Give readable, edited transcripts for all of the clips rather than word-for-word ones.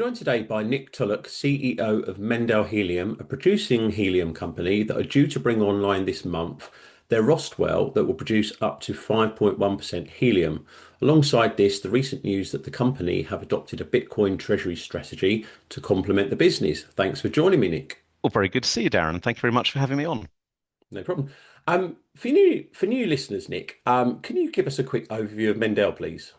joined today by Nick Tulloch, CEO of Mendell Helium, a producing helium company that are due to bring online this month their ROST well that will produce up to 5.1% helium. Alongside this, the recent news that the company have adopted a Bitcoin treasury strategy to complement the business. Thanks for joining me, Nick. Well, very good to see you, Darren. Thank you very much for having me on. No problem. For new listeners, Nick, can you give us a quick overview of Mendell, please?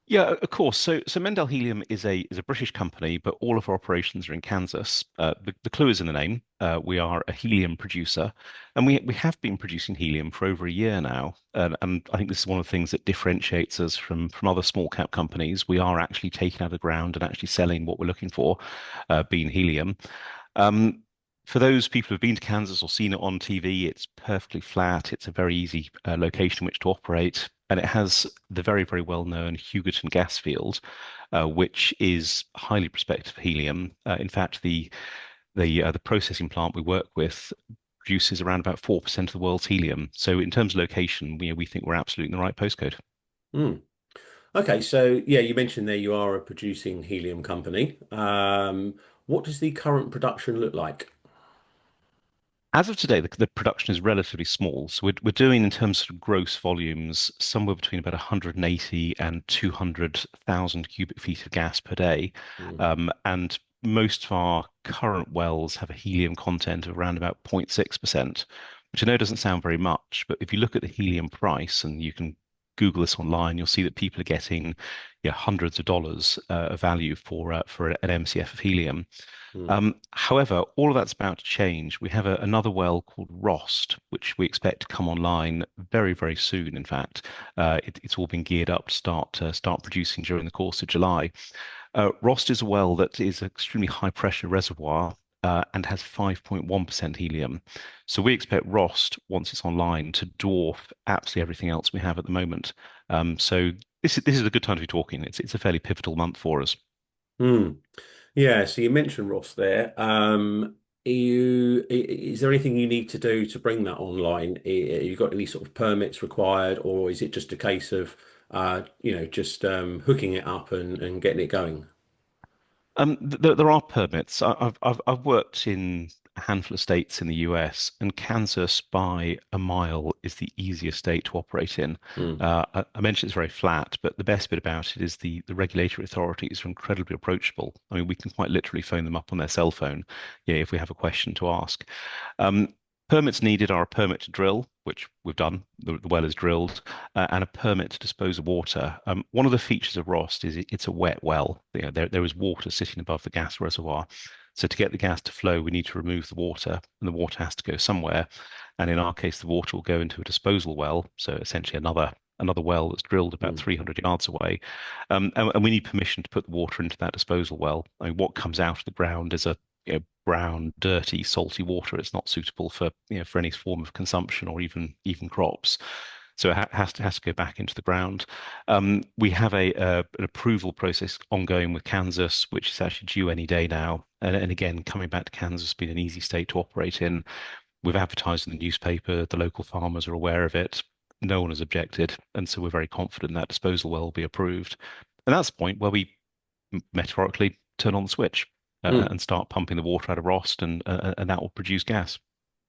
Yeah, of course. So Mendell Helium is a British company, but all of our operations are in Kansas. The clue is in the name. We are a helium producer, and we have been producing helium for over a year now. And I think this is one of the things that differentiates us from other small cap companies. We are actually taking out of the ground and actually selling what we're looking for, being helium. Um, for those people who've been to Kansas or seen it on TV, it's perfectly flat. It's a very easy location in which to operate, and it has the very, very well-known Hugoton gas field, which is highly prospective for helium. In fact, the processing plant we work with produces around about 4% of the world's helium. So in terms of location, we think we're absolutely in the right postcode. Hmm. Okay, so yeah, you mentioned there you are a producing helium company. What does the current production look like? As of today, the production is relatively small. So we're doing in terms of gross volumes somewhere between about 180 and 200,000 cubic feet of gas per day. Hmm. And most of our current wells have a helium content of around about 0.6%, which I know doesn't sound very much, but if you look at the helium price, and you can Google this online, you'll see that people are getting, yeah, hundreds of dollars of value for an MCF of helium. Hmm. However, all of that's about to change. We have another well called ROST, which we expect to come online very, very soon. In fact, it's all been geared up to start producing during the course of July. ROST is a well that is an extremely high pressure reservoir. And has 5.1% helium. So we expect ROST, once it's online, to dwarf absolutely everything else we have at the moment. So this is a good time to be talking. It's a fairly pivotal month for us. Hmm. Yeah, so you mentioned Ross there. Is there anything you need to do to bring that online? You got any sort of permits required, or is it just a case of just hooking it up and getting it going? There are permits. I've worked in a handful of states in the US, and Kansas by a mile is the easiest state to operate in. Hmm. I mentioned it's very flat, but the best bit about it is the regulatory authorities are incredibly approachable. I mean, we can quite literally phone them up on their cell phone, yeah, if we have a question to ask. Um, Permits needed are a permit to drill, which we've done. The well is drilled, and a permit to dispose of water. One of the features of ROST is it's a wet well. There is water sitting above the gas reservoir. So to get the gas to flow, we need to remove the water, and the water has to go somewhere. And in our case, the water will go into a disposal well. So essentially another well that's drilled about Hmm. 300 yards away. And we need permission to put the water into that disposal well. I mean, what comes out of the ground is a brown, dirty, salty water. It's not suitable for any form of consumption or even crops. So it has to go back into the ground. We have an approval process ongoing with Kansas, which is actually due any day now. And again, coming back to Kansas has been an easy state to operate in. We've advertised in the newspaper. The local farmers are aware of it. No one has objected, and so we're very confident that disposal well will be approved. And that's the point where we metaphorically turn on the switch Hmm. and start pumping the water out of Rost, and that will produce gas.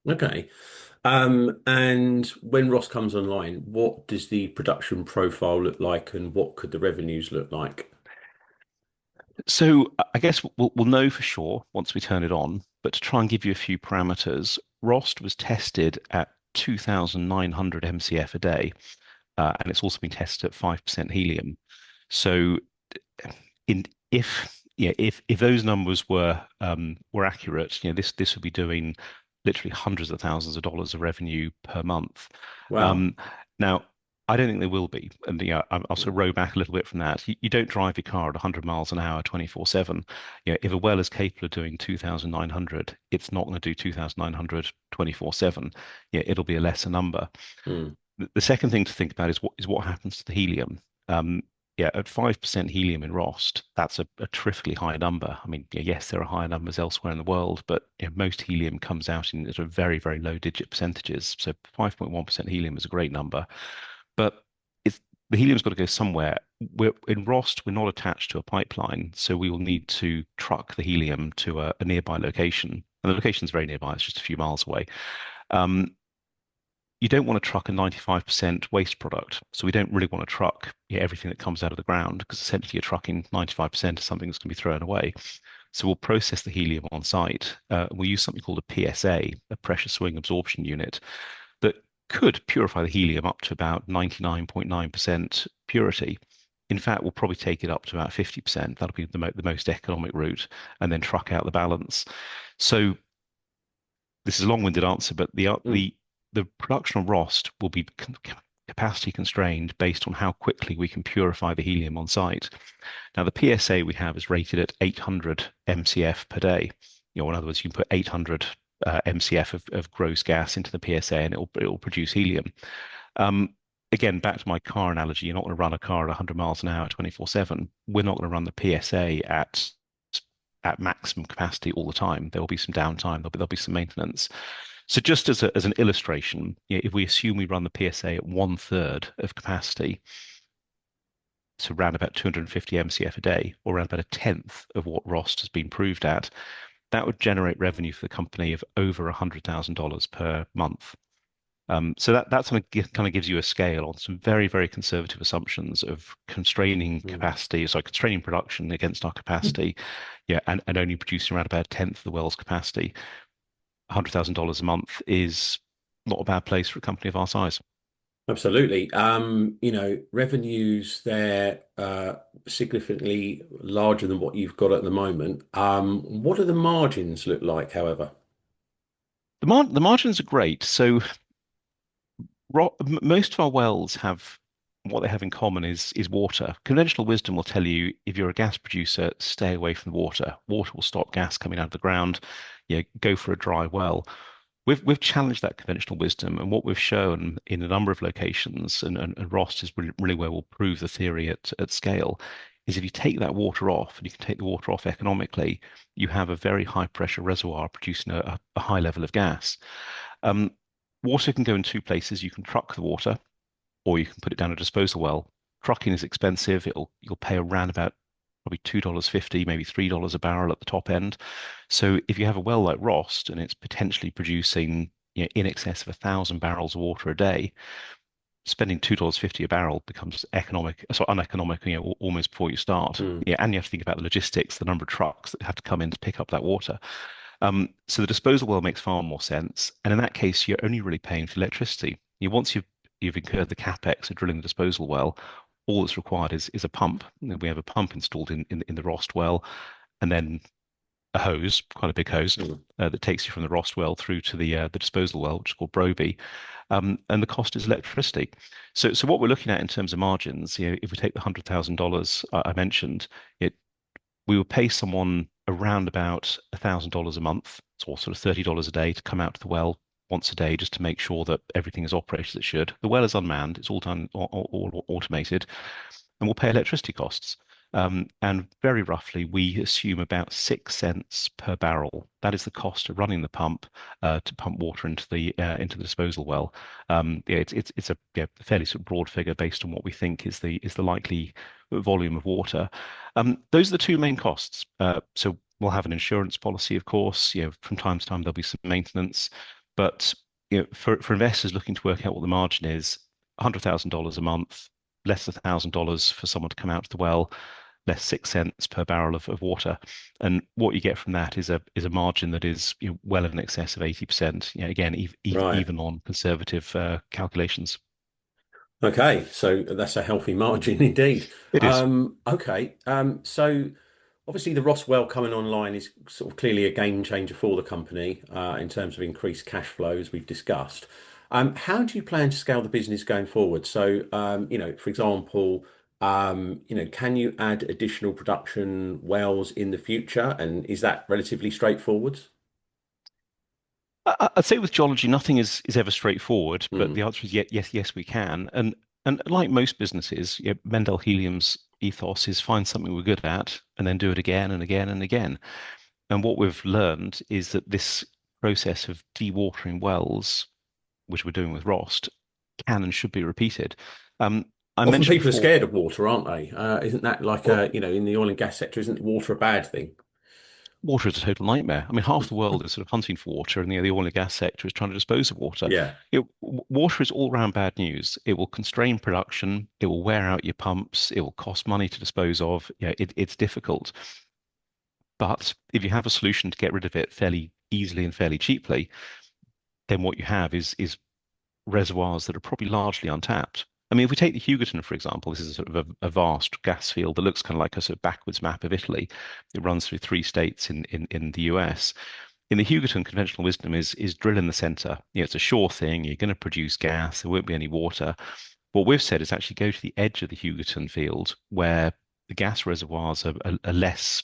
Okay. And when Ross comes online, what does the production profile look like, and what could the revenues look like? So I guess we'll know for sure once we turn it on. But to try and give you a few parameters, Rost was tested at 2,900 MCF a day, and it's also been tested at 5% helium. So in if yeah, if those numbers were accurate, this would be doing literally hundreds of thousands of dollars of revenue per month. Wow. Um, Now, I don't think they will be, and I'll sort of row back a little bit from that. You don't drive your car at 100 miles an hour, 24/7. If a well is capable of doing 2,900, it's not going to do 2,900 24/7. Yeah, it'll be a lesser number. Hmm. The second thing to think about is what happens to the helium. Um, yeah, at 5% helium in Rost, that's a terrifically high number. I mean, yeah, yes, there are higher numbers elsewhere in the world, but most helium comes out in sort of very, very low digit percentages. So 5.1% helium is a great number. But it's the helium's got to go somewhere. We're in ROST, we're not attached to a pipeline, so we will need to truck the helium to a nearby location. And the location's very nearby, it's just a few miles away. Um, you don't want to truck a 95% waste product. So we don't really want to truck everything that comes out of the ground because essentially you're trucking 95% of something that's going to be thrown away. So we'll process the helium on site. We'll use something called a PSA, a pressure swing absorption unit, that could purify the helium up to about 99.9% purity. In fact, we'll probably take it up to about 50%. That'll be the most economic route, and then truck out the balance. So this is a long-winded answer, but Mm. the production of ROST will be capacity constrained based on how quickly we can purify the helium on site. Now, the PSA we have is rated at 800 MCF per day. In other words, you can put 800 MCF of gross gas into the PSA and it'll produce helium. Um, Again, back to my car analogy, you're not going to run a car at 100 miles an hour 24/7. We're not going to run the PSA at maximum capacity all the time. There will be some downtime. There'll be some maintenance. So just as an illustration, if we assume we run the PSA at one third of capacity, so around about 250 MCF a day, or around about a tenth of what ROST has been proved at, that would generate revenue for the company of over $100,000 per month. So that kind of gives you a scale on some very, very conservative assumptions of constraining Mm. capacity, so constraining production against our capacity, and only producing around about a tenth of the world's capacity. $100,000 a month is not a bad place for a company of our size. Absolutely. Revenues there significantly larger than what you've got at the moment. What do the margins look like, however? The margins are great. So most of our wells have what they have in common is water. Conventional wisdom will tell you if you're a gas producer, stay away from the water. Water will stop gas coming out of the ground. Go for a dry well. We've challenged that conventional wisdom, and what we've shown in a number of locations, and ROST is really where we'll prove the theory at scale, is if you take that water off, and you can take the water off economically, you have a very high pressure reservoir producing a high level of gas. Um, Water can go in two places. You can truck the water, or you can put it down a disposal well. Trucking is expensive. You'll pay around about probably $2.50, maybe $3 a barrel at the top end. So if you have a well like Rost and it's potentially producing in excess of 1,000 barrels of water a day, spending $2.50 a barrel becomes uneconomic, almost before you start. Mm. And you have to think about the logistics, the number of trucks that have to come in to pick up that water. So the disposal well makes far more sense. And in that case, you're only really paying for electricity. Once you've incurred the capex of drilling the disposal well, all that's required is a pump. We have a pump installed in the Rost well, and then a hose, quite a big hose, Mm. that takes you from the Rost well through to the disposal well, which is called Broby. And the cost is electricity. So what we're looking at in terms of margins, if we take the $100,000 I mentioned, we would pay someone around about $1,000 a month, or sort of $30 a day to come out to the well once a day just to make sure that everything is operated as it should. The well is unmanned, it's all done, all automated, and we'll pay electricity costs. And very roughly, we assume about 6 cents per barrel. That is the cost of running the pump to pump water into the disposal well. It's a fairly sort of broad figure based on what we think is the likely volume of water. Those are the two main costs. So we'll have an insurance policy, of course. From time to time there'll be some maintenance, but for investors looking to work out what the margin is, $100,000 a month, less than $1,000 for someone to come out to the well, less 6 cents per barrel of water, and what you get from that is a margin that is well in excess of 80%. Again, Right. even on conservative calculations. Okay. So that's a healthy margin indeed. It is. Okay. So obviously the Ross well coming online is sort of clearly a game changer for the company in terms of increased cash flow, as we've discussed. How do you plan to scale the business going forward? So, for example, can you add additional production wells in the future? And is that relatively straightforward? I'd say with geology, nothing is ever straightforward, but Mm. the answer is yes, yes, yes, we can. And like most businesses, Mendell Helium's ethos is find something we're good at and then do it again and again and again. And what we've learned is that this process of dewatering wells, which we're doing with Rost, can and should be repeated. I Often mentioned people are before, scared of water, aren't they? Isn't that like well, in the oil and gas sector, isn't water a bad thing? water is a total nightmare. I mean, half the world is sort of hunting for water, and the oil and gas sector is trying to dispose of water. Yeah. Water is all round bad news. It will constrain production. It will wear out your pumps. It will cost money to dispose of. It's difficult. But if you have a solution to get rid of it fairly easily and fairly cheaply, then what you have is reservoirs that are probably largely untapped. I mean, if we take the Hugoton, for example, this is sort of a vast gas field that looks kind of like a sort of backwards map of Italy. It runs through three states in the US. In the Hugoton, conventional wisdom is drill in the center. It's a sure thing. You're going to produce gas. There won't be any water. What we've said is actually go to the edge of the Hugoton field where the gas reservoirs are less,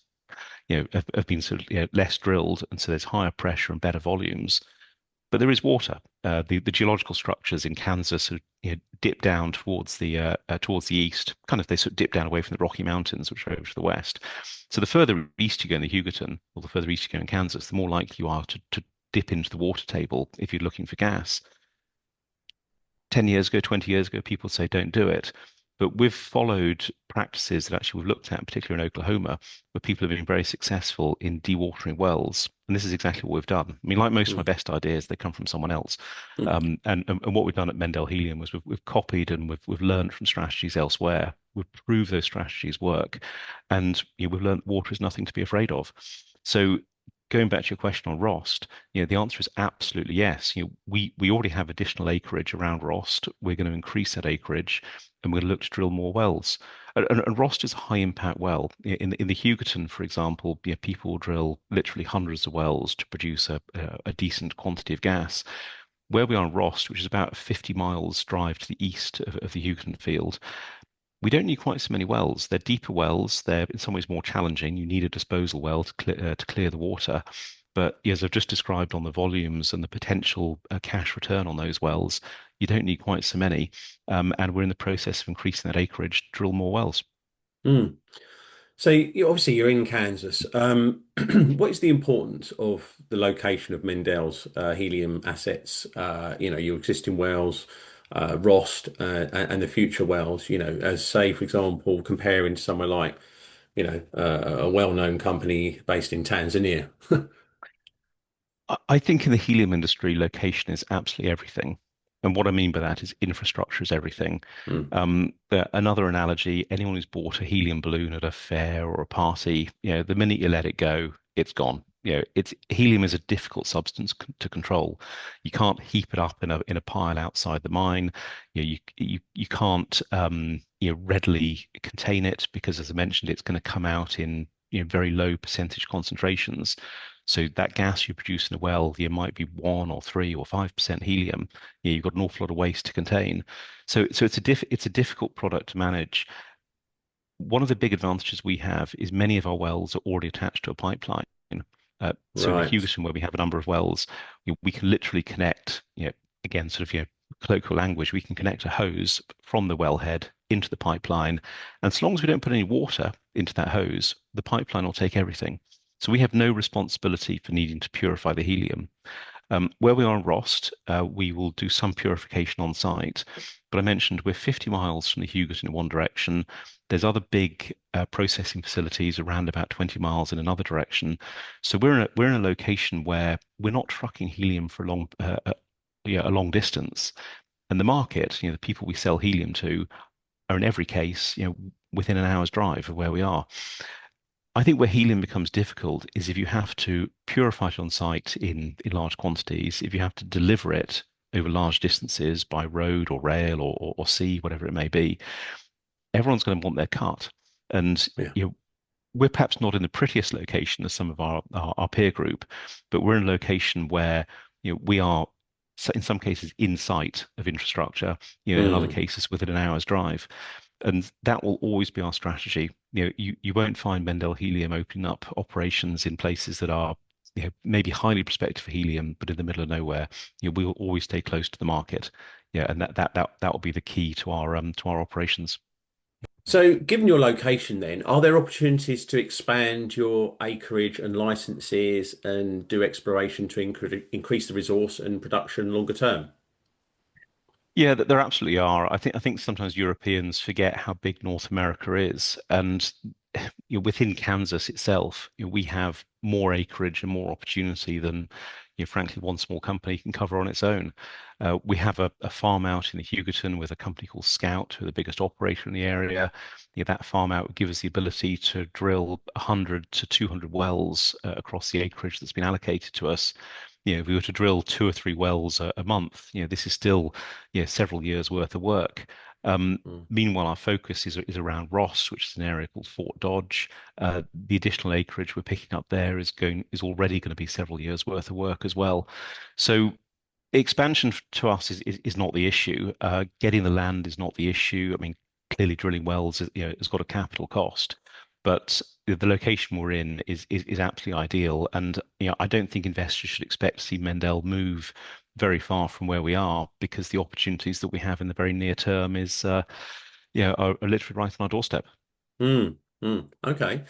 have been sort of less drilled, and so there's higher pressure and better volumes. But there is water. The geological structures in Kansas sort of, dip down towards the east. Kind of they sort of dip down away from the Rocky Mountains, which are over to the west. So the further east you go in the Hugoton, or the further east you go in Kansas, the more likely you are to dip into the water table if you're looking for gas. 10 years ago, 20 years ago, people say don't do it. But we've followed practices that actually we've looked at, particularly in Oklahoma, where people have been very successful in dewatering wells. And this is exactly what we've done. I mean, like most of my Mm. best ideas, they come from someone else. Mm. And what we've done at Mendell Helium was we've copied and we've learned from strategies elsewhere. We've proved those strategies work. And we've learned water is nothing to be afraid of. So going back to your question on ROST, the answer is absolutely yes. We already have additional acreage around ROST. We're going to increase that acreage, and we're going to look to drill more wells. And ROST is a high impact well. In the Hugoton, for example, people will drill literally hundreds of wells to produce a decent quantity of gas. Where we are on ROST, which is about 50 miles drive to the east of the Hugoton field, we don't need quite so many wells. They're deeper wells. They're in some ways more challenging. You need a disposal well to clear the water. But as I've just described on the volumes and the potential cash return on those wells, you don't need quite so many. And we're in the process of increasing that acreage to drill more wells. Mm. So obviously you're in Kansas. What is the importance of the location of Mendell's helium assets? Your existing wells, ROST, and the future wells. As say, for example, comparing to somewhere like, a well-known company based in Tanzania. I think in the helium industry, location is absolutely everything. And what I mean by that is infrastructure is everything. Mm. Another analogy, anyone who's bought a helium balloon at a fair or a party, the minute you let it go, it's gone. It's helium is a difficult substance to control. You can't heap it up in a pile outside the mine. You can't readily contain it because, as I mentioned, it's going to come out in very low percentage concentrations. So that gas you produce in a well, you might be 1 or 3 or 5% helium. You've got an awful lot of waste to contain. So it's a difficult product to manage. One of the big advantages we have is many of our wells are already attached to a pipeline. So in the Right. Hugoton, where we have a number of wells, we can literally connect, again, sort of, colloquial language, we can connect a hose from the wellhead into the pipeline. And so long as we don't put any water into that hose, the pipeline will take everything. So we have no responsibility for needing to purify the helium. Where we are on ROST, we will do some purification on site. But I mentioned we're 50 miles from the Hugoton in one direction. There's other big processing facilities around about 20 miles in another direction. So we're in a location where we're not trucking helium for a long distance. And the market, the people we sell helium to, are in every case, within an hour's drive of where we are. I think where helium becomes difficult is if you have to purify it on site in large quantities, if you have to deliver it over large distances by road or rail or sea, whatever it may be, everyone's going to want their cut. And Yeah. we're perhaps not in the prettiest location as some of our peer group, but we're in a location where we are in some cases in sight of infrastructure, in other Mm. cases within an hour's drive. And that will always be our strategy. You won't find Mendel Helium opening up operations in places that are maybe highly prospective for helium, but in the middle of nowhere. We will always stay close to the market. And that will be the key to our operations. So, given your location, then, are there opportunities to expand your acreage and licenses and do exploration to increase the resource and production longer term? Yeah, there absolutely are. I think sometimes Europeans forget how big North America is, and within Kansas itself, we have more acreage and more opportunity than, frankly, one small company can cover on its own. We have a farm out in the Hugoton with a company called Scout, who are the biggest operator in the area. That farm out would give us the ability to drill 100 to 200 wells across the acreage that's been allocated to us. If we were to drill two or three wells a month, this is still, several years worth of work. Mm, Meanwhile, our focus is around ROST, which is an area called Fort Dodge. The additional acreage we're picking up there is already going to be several years worth of work as well. So expansion to us is not the issue. Getting the land is not the issue. I mean, clearly drilling wells, has got a capital cost, but the location we're in is absolutely ideal. And I don't think investors should expect to see Mendell move very far from where we are because the opportunities that we have in the very near term are literally right on our doorstep. okay.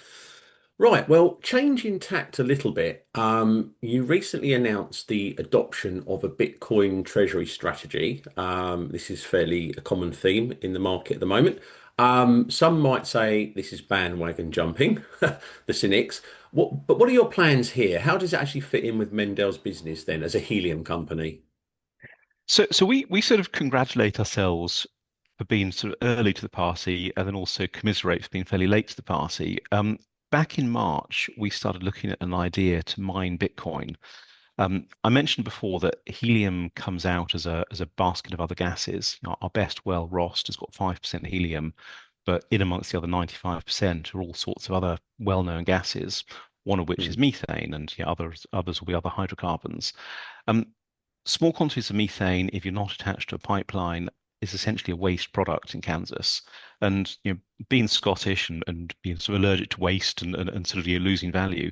Right. Well, changing tact a little bit. You recently announced the adoption of a Bitcoin treasury strategy. This is fairly a common theme in the market at the moment. Some might say this is bandwagon jumping, the cynics. But what are your plans here? How does it actually fit in with Mendel's business then as a helium company? So we sort of congratulate ourselves for being sort of early to the party and then also commiserate for being fairly late to the party. Back in March, we started looking at an idea to mine Bitcoin. I mentioned before that helium comes out as a basket of other gases. Our best well, ROST, has got 5% helium, but in amongst the other 95% are all sorts of other well-known gases, one of which is Mm, methane, and others will be other hydrocarbons. Um, Small quantities of methane, if you're not attached to a pipeline, is essentially a waste product in Kansas. And being Scottish and being sort of allergic to waste and sort of losing value,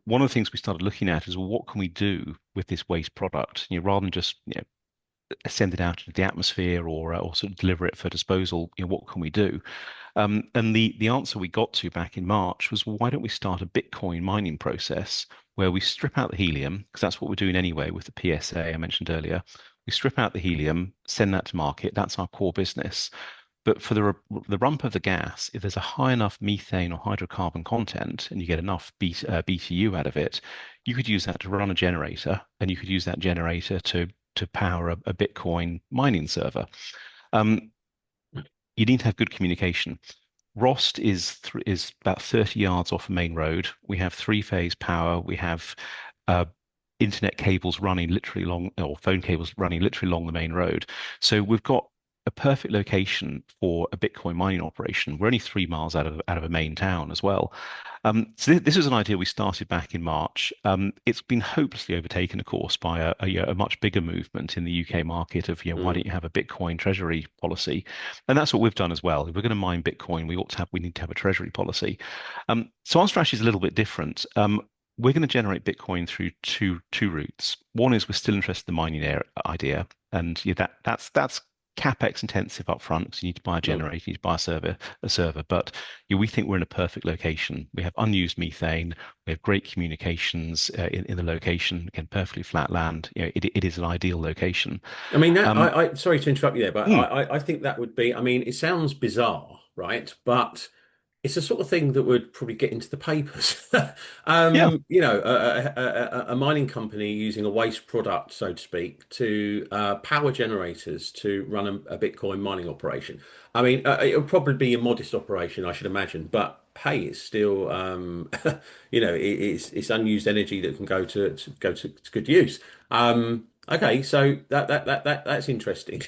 one of the things we started looking at is, well, what can we do with this waste product? Rather than just send it out into the atmosphere or sort of deliver it for disposal, what can we do? And the answer we got to back in March was, well, why don't we start a Bitcoin mining process where we strip out the helium, because that's what we're doing anyway with the PSA I mentioned earlier. We strip out the helium, send that to market. That's our core business. But for the rump of the gas, if there's a high enough methane or hydrocarbon content and you get enough BTU out of it, you could use that to run a generator, and you could use that generator to power a Bitcoin mining server. Um, you need to have good communication. ROST is about 30 yards off a main road. We have three-phase power. We have uh, internet cables running literally along, or phone cables running literally along the main road. So we've got a perfect location for a Bitcoin mining operation. We're only 3 miles out of a main town as well. So this is an idea we started back in March. It's been hopelessly overtaken, of course, by a much bigger movement in the UK market of, why mm. don't you have a Bitcoin treasury policy? And that's what we've done as well. If we're going to mine Bitcoin, we need to have a treasury policy. So our strategy is a little bit different. We're going to generate Bitcoin through two routes. One is we're still interested in the mining idea, and that's capex intensive up front because you need to buy a Oh. generator, you need to buy a server. But we think we're in a perfect location. We have unused methane, we have great communications in the location, again, perfectly flat land. It is an ideal location. I mean, that Um, I sorry to interrupt you there, but hmm, I think that would be, I mean, it sounds bizarre, right? But it's the sort of thing that would probably get into the papers. yeah. A mining company using a waste product, so to speak, to power generators to run a Bitcoin mining operation. I mean, it'll probably be a modest operation, I should imagine, but hey, it's still, it's unused energy that can go to good use. Okay, so that's interesting.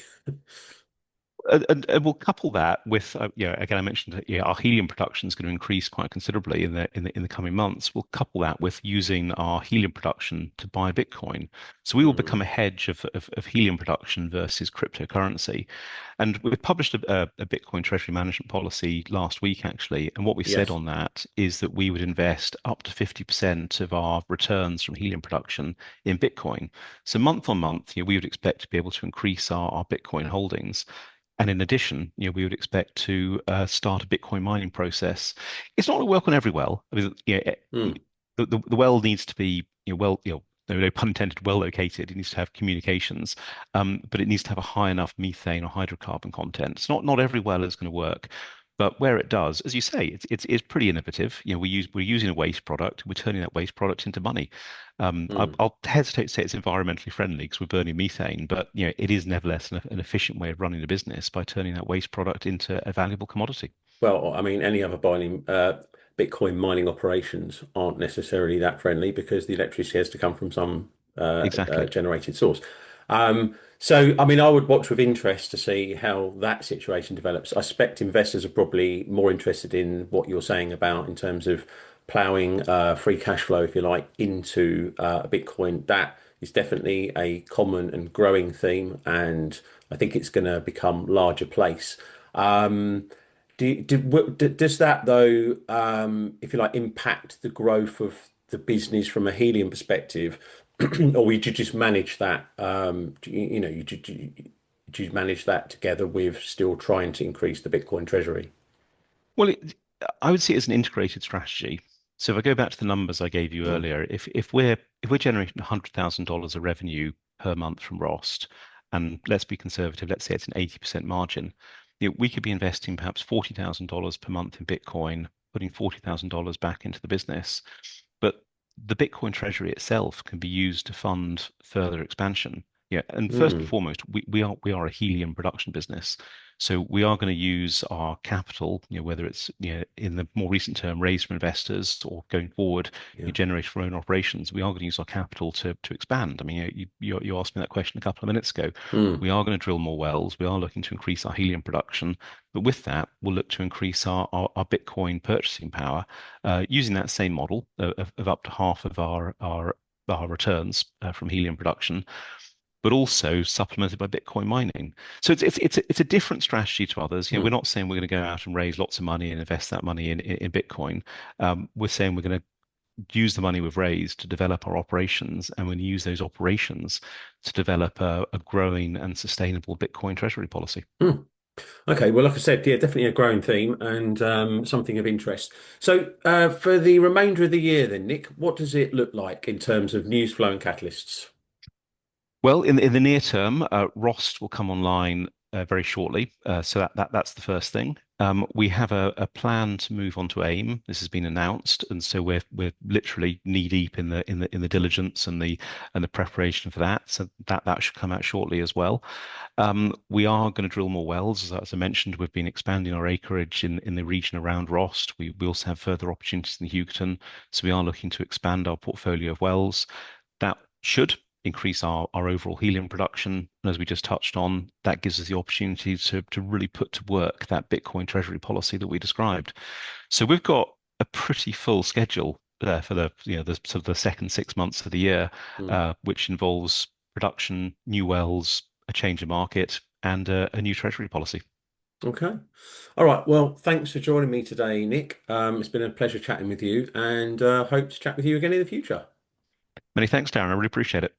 And we'll couple that with, again, I mentioned that our helium production is going to increase quite considerably in the coming months. We'll couple that with using our helium production to buy Bitcoin. So we will Mm, become a hedge of helium production versus cryptocurrency. And we've published a Bitcoin treasury management policy last week, actually. And what we said yes. on that is that we would invest up to 50% of our returns from helium production in Bitcoin. So month on month, we would expect to be able to increase our Bitcoin holdings. And in addition, we would expect to start a Bitcoin mining process. It's not going to work on every well. I mean, Mm, the well needs to be well, no pun intended, well located. It needs to have communications, but it needs to have a high enough methane or hydrocarbon content. It's not every well is going to work. But where it does, as you say, it's pretty innovative. We're using a waste product, we're turning that waste product into money. Mm. I'll hesitate to say it's environmentally friendly because we're burning methane, but it is nevertheless an efficient way of running a business by turning that waste product into a valuable commodity. Well, I mean, any other Bitcoin mining operations aren't necessarily that friendly because the electricity has to come from some Exactly. generated source. So, I mean, I would watch with interest to see how that situation develops. I suspect investors are probably more interested in what you're saying about in terms of ploughing free cash flow, if you like, into Bitcoin. That is definitely a common and growing theme, and I think it's going to become larger place. Um, does that though, if you like, impact the growth of the business from a helium perspective, or would you just manage that? Do you manage that together with still trying to increase the Bitcoin treasury? Well, I would see it as an integrated strategy. So if I go back to the numbers I gave you Mm. earlier, if we're generating $100,000 of revenue per month from ROST, and let's be conservative, let's say it's an 80% margin, we could be investing perhaps $40,000 per month in Bitcoin, putting $40,000 back into the business. But the Bitcoin treasury itself can be used to fund further expansion. Yeah, and first and Mm. foremost, we are a helium production business. So we are going to use our capital, whether it's in the more recent term raised from investors or going forward, Yeah. generate for our own operations. We are going to use our capital to expand. I mean, you asked me that question a couple of minutes ago. Mm. We are going to drill more wells. We are looking to increase our helium production, but with that, we'll look to increase our Bitcoin purchasing power using that same model of up to half of our returns from helium production, but also supplemented by Bitcoin mining. So it's a different strategy to others. We're Mm. not saying we're going to go out and raise lots of money and invest that money in Bitcoin. We're saying we're going to use the money we've raised to develop our operations, and we're going to use those operations to develop a growing and sustainable Bitcoin treasury policy. Mm. Okay, well, like I said, yeah, definitely a growing theme and something of interest. So, for the remainder of the year, then, Nick, what does it look like in terms of news flow and catalysts? Well, in the near term, ROST will come online very shortly. So that's the first thing. We have a plan to move on to AIM. This has been announced, and so we're literally knee deep in the diligence and the preparation for that. So that should come out shortly as well. We are going to drill more wells. As I mentioned, we've been expanding our acreage in the region around ROST. We also have further opportunities in the Hugoton, so we are looking to expand our portfolio of wells. That should increase our overall helium production. And as we just touched on, that gives us the opportunity to really put to work that Bitcoin treasury policy that we described. So we've got a pretty full schedule there for the sort of the second 6 months of the year, Mm. which involves production, new wells, a change of market, and a new treasury policy. Okay. All right. Well, thanks for joining me today, Nick. It's been a pleasure chatting with you and hope to chat with you again in the future. Many thanks, Darren. I really appreciate it.